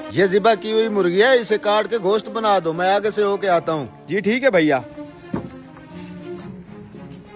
ये ज़िबा की हुई मुर्गी है, इसे काट के गोश्त बना दो, मैं आगे से होके आता हूँ। जी ठीक है भैया।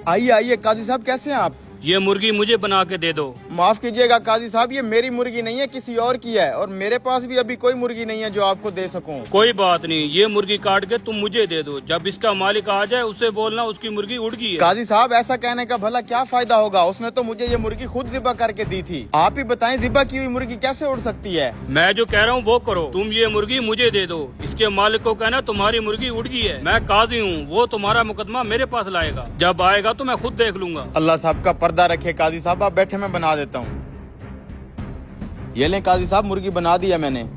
आइए आइए काजी साहब, कैसे हैं आप? ये मुर्गी मुझे बना के दे दो। माफ कीजिएगा काजी साहब, ये मेरी मुर्गी नहीं है, किसी और की है, और मेरे पास भी अभी कोई मुर्गी नहीं है जो आपको दे सकूं। कोई बात नहीं, ये मुर्गी काट के तुम मुझे दे दो। जब इसका मालिक आ जाए उससे बोलना उसकी मुर्गी उड़ गई है। काजी साहब ऐसा कहने का भला क्या फायदा होगा, उसने तो मुझे ये मुर्गी खुद ज़िबा करके दी थी। आप ही बताएं ज़िबा की हुई मुर्गी कैसे उड़ सकती है? मैं जो कह रहा हूँ वो करो, तुम ये मुर्गी मुझे दे दो। इसके मालिक को कहना तुम्हारी मुर्गी उड़ गई है। मैं काजी हूँ, वो तुम्हारा मुकदमा मेरे पास लाएगा। जब आएगा तो मैं खुद देख लूंगा। अल्लाह साहब का पर्दा रखे काजी साहब, आप बैठे, मैं बना देता हूँ। ये लें काजी साहब, मुर्गी बना दी है मैंने।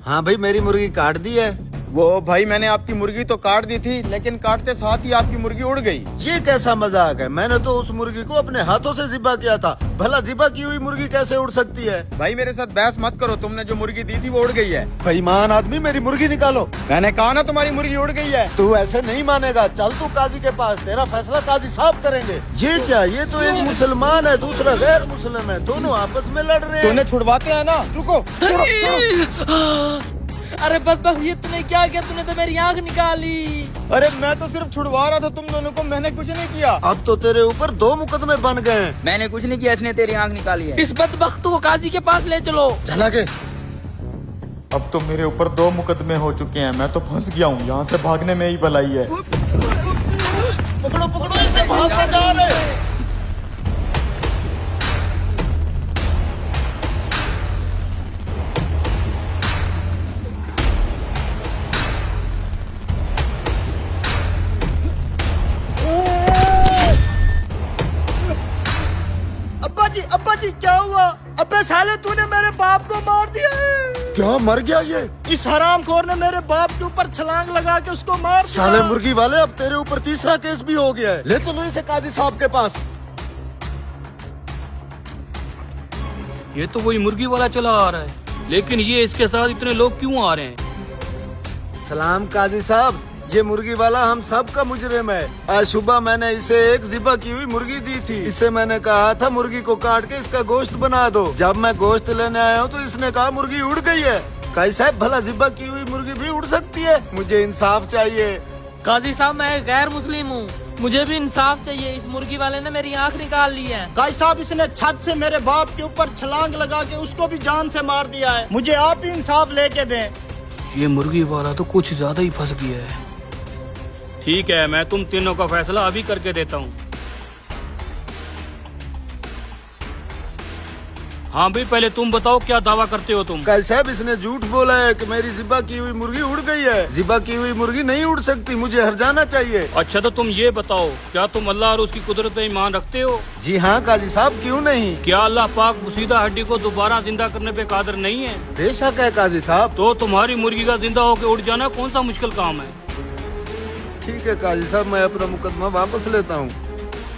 हाँ भाई, मेरी मुर्गी काट दी है। वो भाई मैंने आपकी मुर्गी तो काट दी थी, लेकिन काटते साथ ही आपकी मुर्गी उड़ गई। ये कैसा मजाक है? मैंने तो उस मुर्गी को अपने हाथों से ज़िबा किया था, भला ज़िबा की हुई मुर्गी कैसे उड़ सकती है? भाई मेरे साथ बहस मत करो, तुमने जो मुर्गी दी थी वो उड़ गई है। बेईमान आदमी, मेरी मुर्गी निकालो। मैंने कहा ना तुम्हारी मुर्गी उड़ गई है। तू ऐसे नहीं मानेगा, चल तू काजी के पास, तेरा फैसला काजी साहब करेंगे। ये क्या, ये तो एक मुसलमान है, दूसरा गैर मुस्लिम है, दोनों आपस में लड़ रहे हैं। तूने छुड़वाते हैं ना, रुको। अरे बदबख्त, ये तूने क्या किया? तूने तो मेरी आंख निकाली। अरे मैं तो सिर्फ छुड़वा रहा था तुम दोनों को, मैंने कुछ नहीं किया। अब तो तेरे ऊपर 2 मुकदमे बन गए हैं। मैंने कुछ नहीं किया, इसने तेरी आंख निकाली है। इस बदबख्त को काजी के पास ले चलो। चला के। अब तो मेरे ऊपर 2 मुकदमे हो चुके हैं, मैं तो फंस गया हूँ, यहाँ से भागने में ही भलाई है। पकड़ो पकड़ो इसे, भागते जा रहे। अब्बा जी क्या हुआ? अबे साले तूने मेरे बाप को मार दिया है। क्या, मर गया ये? इस हरामखोर ने मेरे बाप के ऊपर छलांग लगा के उसको मार दिया। साले मुर्गी वाले, अब तेरे ऊपर तीसरा केस भी हो गया है। ले चलो इसे काजी साहब के पास। ये तो वही मुर्गी वाला चला आ रहा है, लेकिन ये इसके साथ इतने लोग क्यों आ रहे हैं? सलाम काजी साहब, ये मुर्गी वाला हम सब का मुजरिम है। आज सुबह मैंने इसे एक ज़िबा की हुई मुर्गी दी थी। इससे मैंने कहा था मुर्गी को काट के इसका गोश्त बना दो। जब मैं गोश्त लेने आया हूँ तो इसने कहा मुर्गी उड़ गई है। काजी साहब, भला ज़िबा की हुई मुर्गी भी उड़ सकती है? मुझे इंसाफ चाहिए। काजी साहब, मैं गैर मुस्लिम हूँ, मुझे भी इंसाफ चाहिए। इस मुर्गी वाले ने मेरी आंख निकाल ली है। काई साहब, इसने छत से मेरे बाप के ऊपर छलांग लगा के उसको भी जान से मार दिया है। मुझे आप ही इंसाफ लेके दें। ये मुर्गी वाला तो कुछ ज्यादा ही फंस गया है। ठीक है, मैं तुम तीनों का फैसला अभी करके देता हूँ। हाँ भाई, पहले तुम बताओ क्या दावा करते हो तुम? काजी साहब, इसने झूठ बोला है कि मेरी ज़िबा की हुई मुर्गी उड़ गई है। ज़िबा की हुई मुर्गी नहीं उड़ सकती, मुझे हर जाना चाहिए। अच्छा तो तुम ये बताओ, क्या तुम अल्लाह और उसकी कुदरत पे ईमान रखते हो? जी हाँ काजी साहब, क्यों नहीं। क्या अल्लाह पाक मुसीदा हड्डी को दोबारा जिंदा करने पे कादिर नहीं है? बेशक है काजी साहब। तो तुम्हारी मुर्गी का जिंदा होकर उड़ जाना कौन सा मुश्किल काम है? ठीक है काजी साहब, मैं अपना मुकदमा वापस लेता हूँ।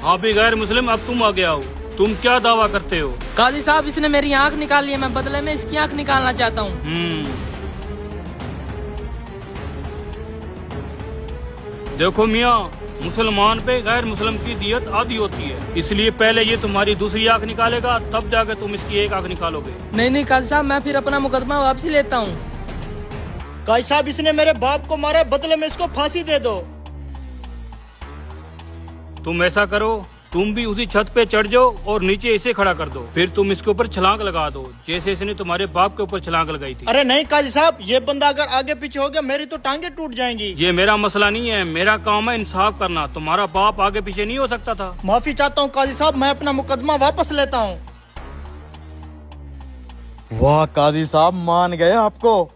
हाँ भी गैर मुस्लिम, अब तुम आ गया हो, तुम क्या दावा करते हो? काजी साहब, इसने मेरी आंख निकाली है, मैं बदले में इसकी आंख निकालना चाहता हूँ। देखो मियाँ, मुसलमान पे गैर मुस्लिम की दियत आधी होती है, इसलिए पहले ये तुम्हारी दूसरी आंख निकालेगा, तब जाकर तुम इसकी एक आंख निकालोगे। नहीं काजी साहब, मैं फिर अपना मुकदमा वापसी लेता हूँ। काई साहब, इसने मेरे बाप को मारा है, बदले में इसको फांसी दे दो। तुम ऐसा करो, तुम भी उसी छत पे चढ़ जाओ और नीचे इसे खड़ा कर दो, फिर तुम इसके ऊपर छलांग लगा दो, जैसे इसने तुम्हारे बाप के ऊपर छलांग लगाई थी। अरे नहीं काजी साहब, ये बंदा अगर आगे पीछे हो गया मेरी तो टांगे टूट जाएंगी। ये मेरा मसला नहीं है, मेरा काम है इंसाफ करना। तुम्हारा बाप आगे पीछे नहीं हो सकता था। माफी चाहता हूँ काजी साहब, मैं अपना मुकदमा वापस लेता हूँ। वाह काजी साहब, मान गए आपको।